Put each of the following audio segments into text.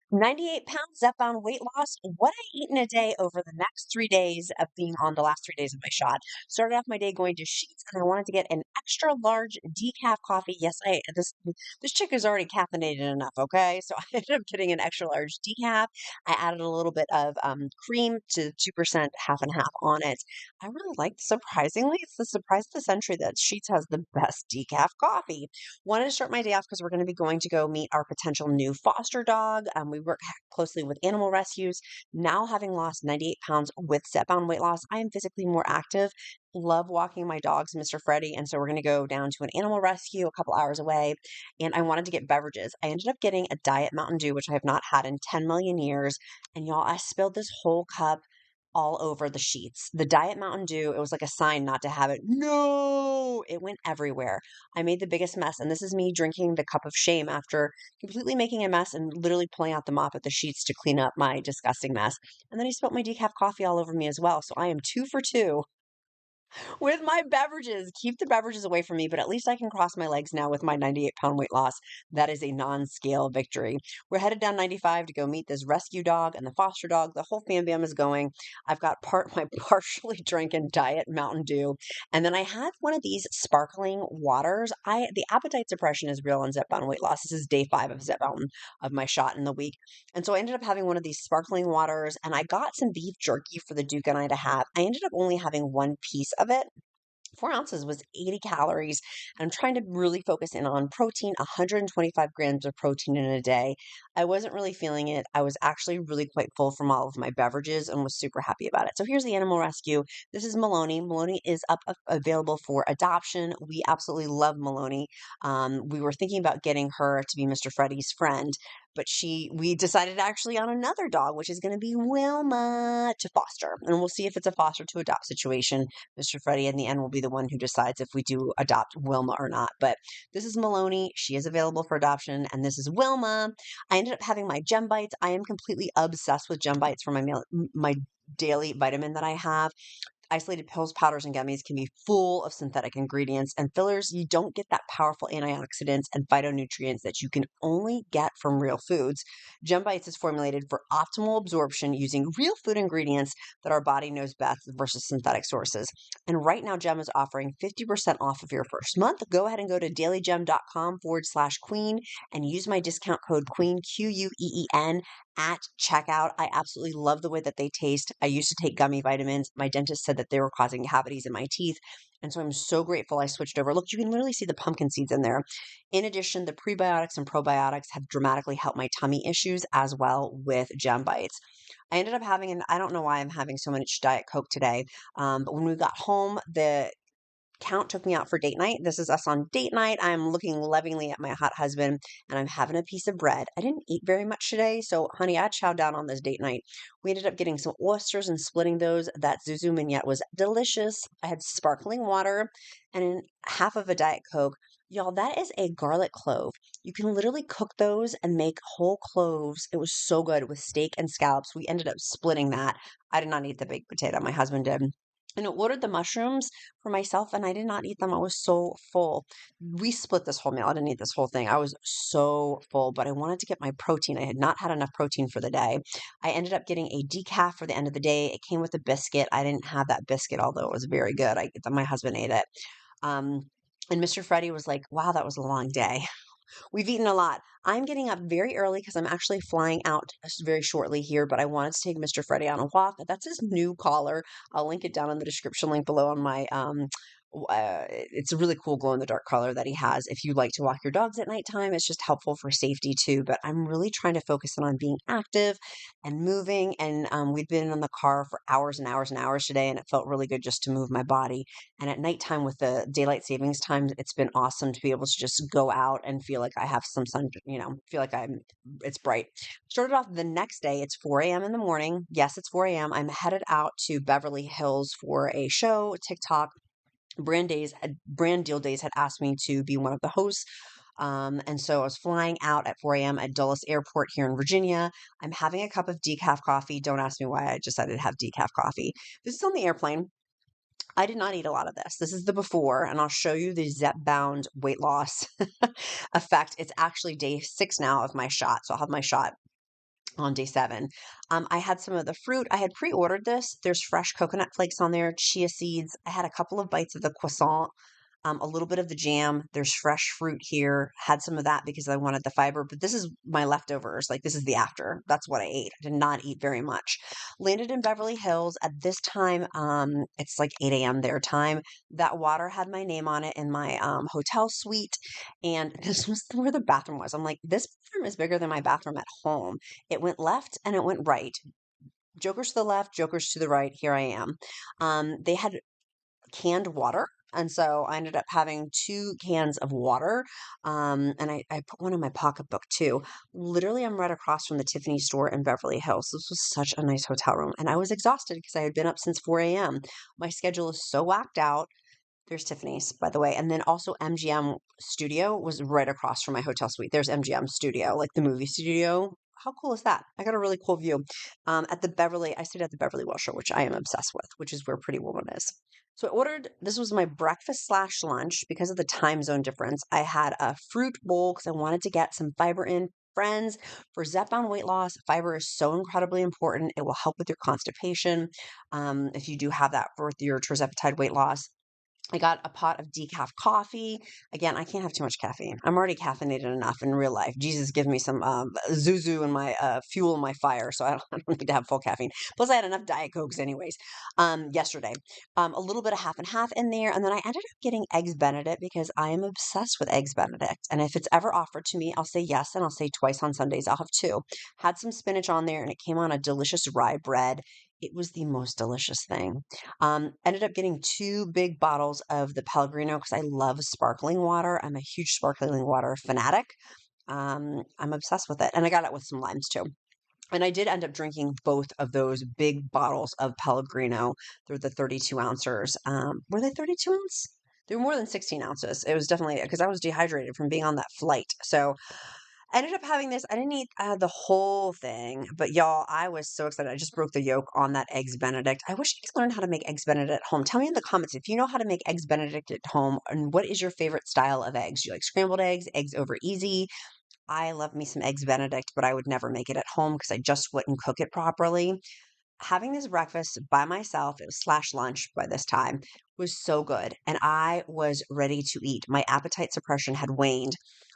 98 pounds, Zepbound weight loss. What I eat in a day over the next 3 days of being on the last 3 days of my shot. Started off my day going to Sheets, and I wanted to get an extra large decaf coffee. Yes, this chick is already caffeinated enough. Okay, so I ended up getting an extra large decaf. I added a little bit of cream to 2%, half and half on it. I really liked. Surprisingly, it's the surprise of the century that Sheets has the best decaf coffee. Wanted to start my day off because we're going to be going to go meet our potential new foster dog. We work closely with animal rescues. Now, having lost 98 pounds with Zepbound weight loss, I am physically more active. Love walking my dogs, Mr. Freddie. And so we're going to go down to an animal rescue a couple hours away. And I wanted to get beverages. I ended up getting a Diet Mountain Dew, which I have not had in 10 million years. And y'all, I spilled this whole cup all over the sheets. The Diet Mountain Dew, it was like a sign not to have it. No, it went everywhere. I made the biggest mess. And this is me drinking the cup of shame after completely making a mess and literally pulling out the mop at the sheets to clean up my disgusting mess. And then he spilt my decaf coffee all over me as well. So I am 2 for 2 with my beverages. Keep the beverages away from me, but at least I can cross my legs now with my 98-pound weight loss. That is a non-scale victory. We're headed down 95 to go meet this rescue dog and the foster dog. The whole fam bam is going. I've got my partially drinking Diet Mountain Dew, and then I had one of these sparkling waters. The appetite suppression is real on Zepbound weight loss. This is day 5 of Zepbound of my shot in the week. And so I ended up having one of these sparkling waters, and I got some beef jerky for the Duke and I to have. I ended up only having one piece of it. 4 ounces was 80 calories. And I'm trying to really focus in on protein, 125 grams of protein in a day. I wasn't really feeling it. I was actually really quite full from all of my beverages and was super happy about it. So here's the animal rescue. This is Maloney. Maloney is available for adoption. We absolutely love Maloney. We were thinking about getting her to be Mr. Freddie's friend, but we decided actually on another dog, which is going to be Wilma, to foster. And we'll see if it's a foster to adopt situation. Mr. Freddie in the end will be the one who decides if we do adopt Wilma or not. But this is Maloney. She is available for adoption. And this is Wilma. I ended up having my Gem Bites. I am completely obsessed with Gem Bites for my daily vitamin that I have. Isolated pills, powders, and gummies can be full of synthetic ingredients and fillers. You don't get that powerful antioxidants and phytonutrients that you can only get from real foods. Gem Bites is formulated for optimal absorption using real food ingredients that our body knows best versus synthetic sources. And right now, Gem is offering 50% off of your first month. Go ahead and go to dailygem.com/queen and use my discount code QUEEN, QUEEN, at checkout. I absolutely love the way that they taste. I used to take gummy vitamins. My dentist said that they were causing cavities in my teeth. And so I'm so grateful I switched over. Look, you can literally see the pumpkin seeds in there. In addition, the prebiotics and probiotics have dramatically helped my tummy issues as well with Gem Bites. I ended up having, and I don't know why I'm having so much Diet Coke today, but when we got home, the Count took me out for date night. This is us on date night. I'm looking lovingly at my hot husband and I'm having a piece of bread. I didn't eat very much today, so honey, I chowed down on this date night. We ended up getting some oysters and splitting those. That Zuzu Mignette was delicious. I had sparkling water and half of a Diet Coke. Y'all, that is a garlic clove. You can literally cook those and make whole cloves. It was so good with steak and scallops. We ended up splitting that. I did not eat the baked potato. My husband did. And I ordered the mushrooms for myself and I did not eat them. I was so full. We split this whole meal. I didn't eat this whole thing. I was so full, but I wanted to get my protein. I had not had enough protein for the day. I ended up getting a decaf for the end of the day. It came with a biscuit. I didn't have that biscuit, although it was very good. My husband ate it. Um, and Mr. Freddie was like, wow, that was a long day. We've eaten a lot. I'm getting up very early because I'm actually flying out very shortly here, but I wanted to take Mr. Freddie on a walk. That's his new collar. I'll link it down in the description link below on my it's a really cool glow in the dark color that he has. If you like to walk your dogs at nighttime, it's just helpful for safety too. But I'm really trying to focus on being active and moving. And we've been in the car for hours and hours and hours today, and it felt really good just to move my body. And at nighttime with the daylight savings time, it's been awesome to be able to just go out and feel like I have some sun, feel like it's bright. Started off the next day. It's 4 a.m. in the morning. Yes, it's 4 a.m. I'm headed out to Beverly Hills for a show, TikTok. Brand Deal Days had asked me to be one of the hosts. And so I was flying out at 4 a.m. at Dulles Airport here in Virginia. I'm having a cup of decaf coffee. Don't ask me why I decided to have decaf coffee. This is on the airplane. I did not eat a lot of this. This is the before, and I'll show you the Zepbound weight loss effect. It's actually day 6 now of my shot. So I'll have my shot on day 7. I had some of the fruit. I had pre-ordered this. There's fresh coconut flakes on there, chia seeds. I had a couple of bites of the croissant, a little bit of the jam. There's fresh fruit here. Had some of that because I wanted the fiber, but this is my leftovers. Like, this is the after. That's what I ate. I did not eat very much. Landed in Beverly Hills at this time. It's like 8 a.m. their time. That water had my name on it in my hotel suite, and this was where the bathroom was. I'm like, this bathroom is bigger than my bathroom at home. It went left and it went right. Jokers to the left, jokers to the right. Here I am. They had canned water. And so I ended up having 2 cans of water. And I put one in my pocketbook too. Literally, I'm right across from the Tiffany store in Beverly Hills. This was such a nice hotel room. And I was exhausted because I had been up since 4 a.m. My schedule is so whacked out. There's Tiffany's, by the way. And then also MGM Studio was right across from my hotel suite. There's MGM Studio, like the movie studio. How cool is that? I got a really cool view. I stayed at the Beverly Wilshire, which I am obsessed with, which is where Pretty Woman is. So I ordered, this was my breakfast slash lunch because of the time zone difference. I had a fruit bowl because I wanted to get some fiber in. Friends, for Zepbound weight loss, fiber is so incredibly important. It will help with your constipation. If you do have that for your Tirzepatide weight loss. I got a pot of decaf coffee. Again, I can't have too much caffeine. I'm already caffeinated enough in real life. Jesus, give me some zuzu and my fuel in my fire, so I don't need to have full caffeine. Plus, I had enough Diet Cokes anyways yesterday. A little bit of half and half in there, and then I ended up getting Eggs Benedict because I am obsessed with Eggs Benedict. And if it's ever offered to me, I'll say yes, and I'll say twice on Sundays. I'll have 2. Had some spinach on there, and it came on a delicious rye bread. It was the most delicious thing. Ended up getting 2 big bottles of the Pellegrino because I love sparkling water. I'm a huge sparkling water fanatic. I'm obsessed with it. And I got it with some limes too. And I did end up drinking both of those big bottles of Pellegrino. They're the 32 ounces. Were they 32 ounce? They were more than 16 ounces. It was definitely because I was dehydrated from being on that flight. So I ended up having this. I didn't eat the whole thing, but y'all, I was so excited. I just broke the yolk on that Eggs Benedict. I wish I could learn how to make Eggs Benedict at home. Tell me in the comments if you know how to make Eggs Benedict at home and what is your favorite style of eggs. Do you like scrambled eggs, eggs over easy? I love me some Eggs Benedict, but I would never make it at home because I just wouldn't cook it properly. Having this breakfast by myself, it was slash lunch by this time, was so good. And I was ready to eat. My appetite suppression had waned.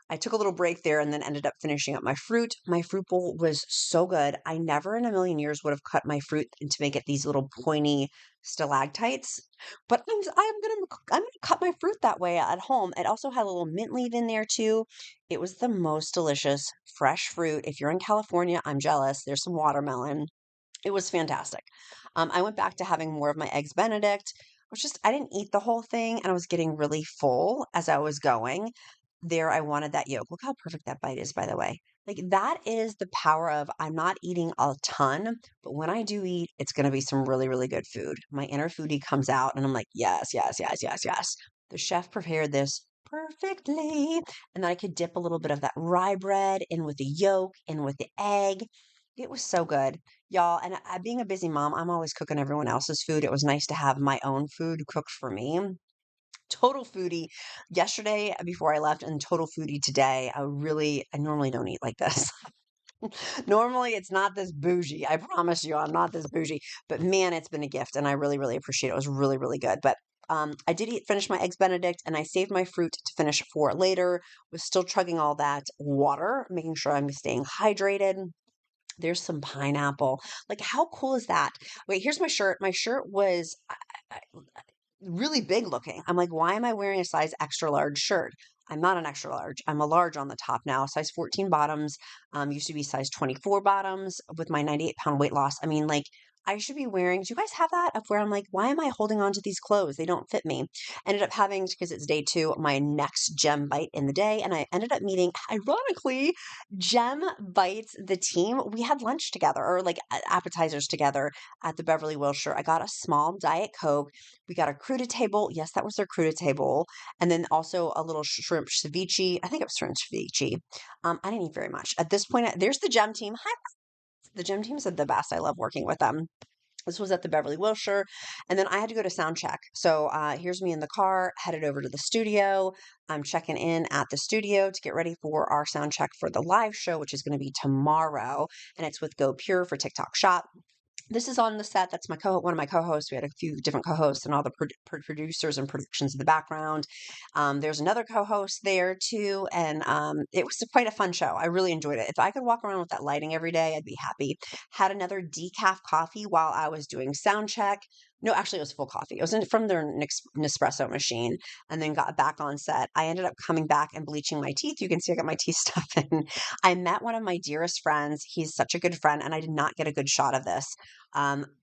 I took a little break there and then ended up finishing up my fruit. My fruit bowl was so good. I never in a million years would have cut my fruit to make it these little pointy stalactites, but I'm gonna cut my fruit that way at home. It also had a little mint leaf in there too. It was the most delicious fresh fruit. If you're in California, I'm jealous. There's some watermelon. It was fantastic. I went back to having more of my Eggs Benedict. I didn't eat the whole thing and I was getting really full as I was going. There, I wanted that yolk. Look how perfect that bite is, by the way. Like, that is the power of I'm not eating a ton, but when I do eat, it's going to be some really, really good food. My inner foodie comes out and I'm like, yes, yes, yes, yes, yes. The chef prepared this perfectly. And then I could dip a little bit of that rye bread in with the yolk, in with the egg. It was so good. Y'all, and being a busy mom, I'm always cooking everyone else's food. It was nice to have my own food cooked for me. Total foodie yesterday before I left, and total foodie today. I normally don't eat like this. Normally, it's not this bougie. I promise you, I'm not this bougie. But man, it's been a gift, and I really, really appreciate it. It was really, really good. But I did finish my Eggs Benedict, and I saved my fruit to finish for later. Was still chugging all that water, making sure I'm staying hydrated. There's some pineapple. Like, how cool is that? Wait, here's my shirt. My shirt was really big looking. I'm like, why am I wearing a size extra large shirt? I'm not an extra large. I'm a large on the top now, size 14 bottoms. Used to be size 24 bottoms with my 98-pound weight loss. I mean, like, I should be wearing, do you guys have that of where I'm like, why am I holding on to these clothes? They don't fit me. Ended up having, because it's day 2, my next gem bite in the day. And I ended up meeting, ironically, Gem Bites, the team. We had lunch together or like appetizers together at the Beverly Wilshire. I got a small Diet Coke. We got a crudité. Yes, that was their crudité. And then also a little shrimp ceviche. I think it was shrimp ceviche. I didn't eat very much. At this point, there's the Gem team. Hi, the Gem teams are the best. I love working with them. This was at the Beverly Wilshire, and then I had to go to sound check. So here's me in the car, headed over to the studio. I'm checking in at the studio to get ready for our sound check for the live show, which is going to be tomorrow, and it's with Go Pure for TikTok Shop. This is on the set. That's one of my co-hosts. We had a few different co-hosts and all the producers and productions in the background. There's another co-host there too, and it was quite a fun show. I really enjoyed it. If I could walk around with that lighting every day, I'd be happy. Had another decaf coffee while I was doing sound check. No, actually, it was full coffee. It was from their Nespresso machine, and then got back on set. I ended up coming back and bleaching my teeth. You can see I got my teeth stuff in. I met one of my dearest friends. He's such a good friend, and I did not get a good shot of this.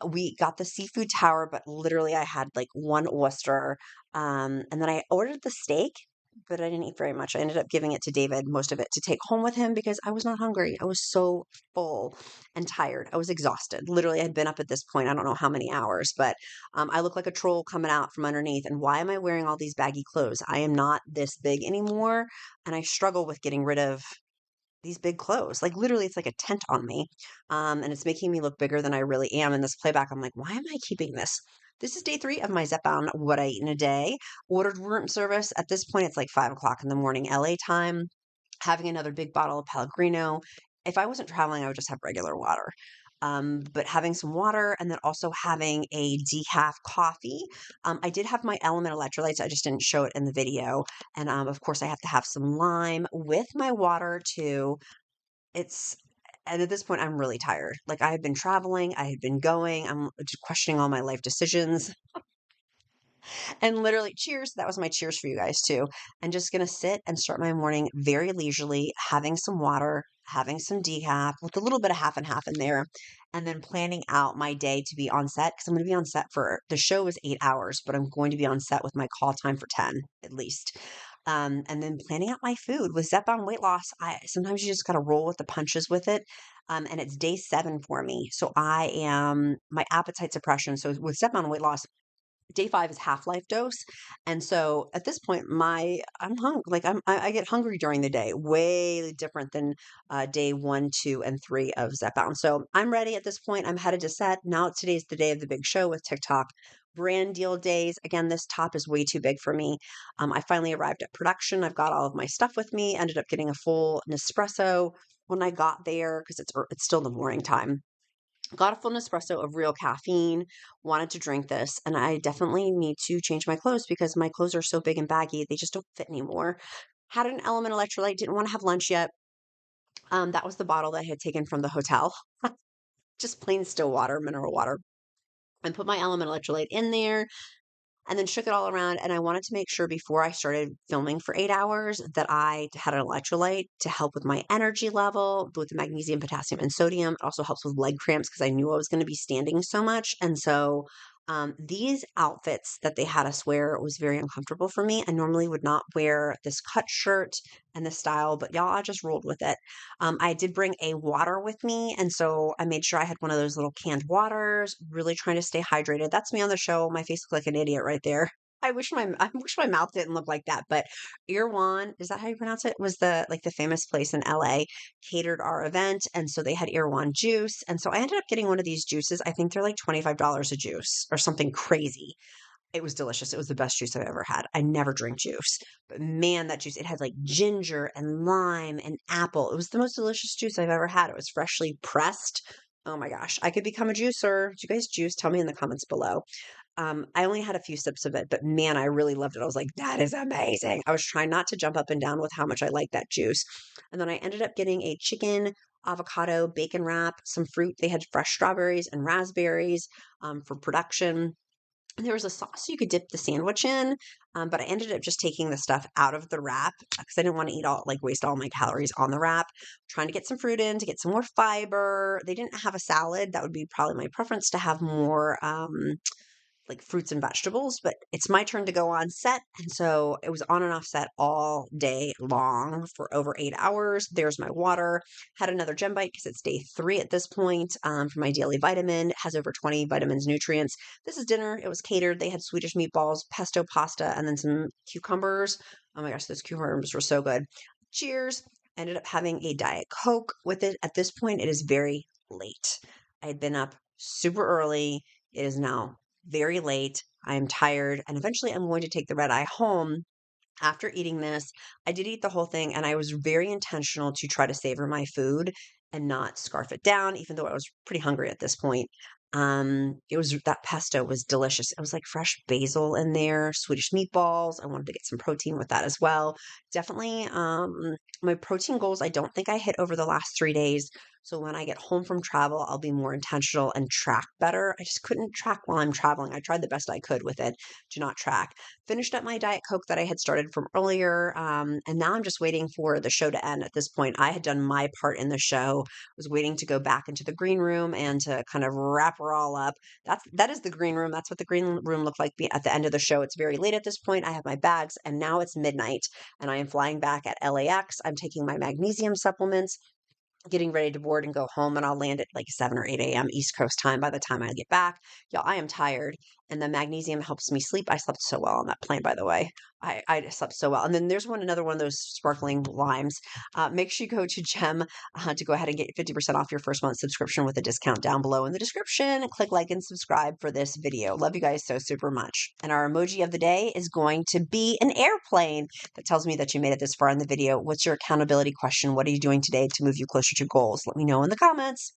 We got the seafood tower, but literally I had like one oyster. And then I ordered the steak, but I didn't eat very much. I ended up giving it to David, most of it, to take home with him because I was not hungry. I was so full and tired. I was exhausted. Literally, I had been up at this point, I don't know how many hours, but I look like a troll coming out from underneath. And why am I wearing all these baggy clothes? I am not this big anymore. And I struggle with getting rid of these big clothes. Like literally, it's like a tent on me. And it's making me look bigger than I really am. In this playback, I'm like, why am I keeping this? This is day 3 of my Zepbound, what I eat in a day. Ordered room service. At this point, it's like 5 o'clock in the morning, LA time. Having another big bottle of Pellegrino. If I wasn't traveling, I would just have regular water. But having some water and then also having a decaf coffee. I did have my element electrolytes. I just didn't show it in the video. And of course, I have to have some lime with my water too. It's and at this point, I'm really tired. Like I had been traveling, I had been going. I'm just questioning all my life decisions. And literally, cheers. That was my cheers for you guys too. I'm just going to sit and start my morning very leisurely, having some water, having some decaf with a little bit of half and half in there, and then planning out my day to be on set because I'm going to be on set for the show is 8 hours, but I'm going to be on set with my call time for 10 at least. And then planning out my food with Zepbound weight loss. I sometimes you just got to roll with the punches with it. And it's day 7 for me. So I am my appetite suppression. So with Zepbound weight loss, day 5 is half-life dose. And so at this point, I'm hungry. Like I get hungry during the day, way different than day 1, 2, and 3 of Zepbound. So I'm ready at this point. I'm headed to set. Now today's the day of the big show with TikTok. Brand deal days. Again, this top is way too big for me. I finally arrived at production. I've got all of my stuff with me. Ended up getting a full Nespresso when I got there because it's still the morning time. Got a full Nespresso of real caffeine, wanted to drink this, and I definitely need to change my clothes because my clothes are so big and baggy, they just don't fit anymore. Had an element electrolyte, didn't want to have lunch yet. That was the bottle that I had taken from the hotel. Just plain still water, mineral water. And put my element electrolyte in there and then shook it all around. And I wanted to make sure before I started filming for 8 hours that I had an electrolyte to help with my energy level, with the magnesium, potassium, and sodium. It also helps with leg cramps because I knew I was going to be standing so much. And so these outfits that they had us wear was very uncomfortable for me. I normally would not wear this cut shirt and this style, but y'all, I just rolled with it. I did bring a water with me, and so I made sure I had one of those little canned waters, really trying to stay hydrated. That's me on the show. My face looked like an idiot right there. I wish my mouth didn't look like that, but Irwan, is that how you pronounce it? Was the famous place in LA catered our event, and so they had Irwan juice, and so I ended up getting one of these juices. I think they're like $25 a juice or something crazy. It was delicious. It was the best juice I've ever had. I never drink juice, but man, that juice, it had like ginger and lime and apple. It was the most delicious juice I've ever had. It was freshly pressed. Oh my gosh, I could become a juicer. Do you guys juice? Tell me in the comments below. I only had a few sips of it, but man, I really loved it. I was like, that is amazing. I was trying not to jump up and down with how much I like that juice. And then I ended up getting a chicken, avocado, bacon wrap, some fruit. They had fresh strawberries and raspberries for production. There was a sauce you could dip the sandwich in, but I ended up just taking the stuff out of the wrap because I didn't want to waste all my calories on the wrap. Trying to get some fruit in to get some more fiber. They didn't have a salad. That would be probably my preference to have more like fruits and vegetables, but it's my turn to go on set. And so it was on and off set all day long for over 8 hours. There's my water. Had another gem bite because it's day 3 at this point for my daily vitamin. It has over 20 vitamins, nutrients. This is dinner. It was catered. They had Swedish meatballs, pesto pasta, and then some cucumbers. Oh my gosh, those cucumbers were so good. Cheers. Ended up having a Diet Coke with it. At this point, it is very late. I had been up super early. It is now very late. I am tired, and eventually I'm going to take the red eye home. After eating this, I did eat the whole thing, and I was very intentional to try to savor my food and not scarf it down, even though I was pretty hungry at this point. It was that pesto was delicious. It was like fresh basil in there, Swedish meatballs. I wanted to get some protein with that as well. Definitely, my protein goals, I don't think I hit over the last 3 days. So when I get home from travel, I'll be more intentional and track better. I just couldn't track while I'm traveling. I tried the best I could with it to not track. Finished up my Diet Coke that I had started from earlier, and now I'm just waiting for the show to end. At this point, I had done my part in the show, was waiting to go back into the green room and to kind of wrap her all up. That is the green room. That's what the green room looked like at the end of the show. It's very late at this point. I have my bags, and now it's midnight, and I am flying back at LAX. I'm taking my magnesium supplements, getting ready to board and go home, and I'll land at like 7 or 8 a.m. East Coast time by the time I get back. Y'all, I am tired, and the magnesium helps me sleep. I slept so well on that plane, by the way. I slept so well. And then there's another one of those sparkling limes. Make sure you go to Gem to go ahead and get 50% off your first month subscription with a discount down below in the description. Click like and subscribe for this video. Love you guys so super much. And our emoji of the day is going to be an airplane. That tells me that you made it this far in the video. What's your accountability question? What are you doing today to move you closer to goals? Let me know in the comments.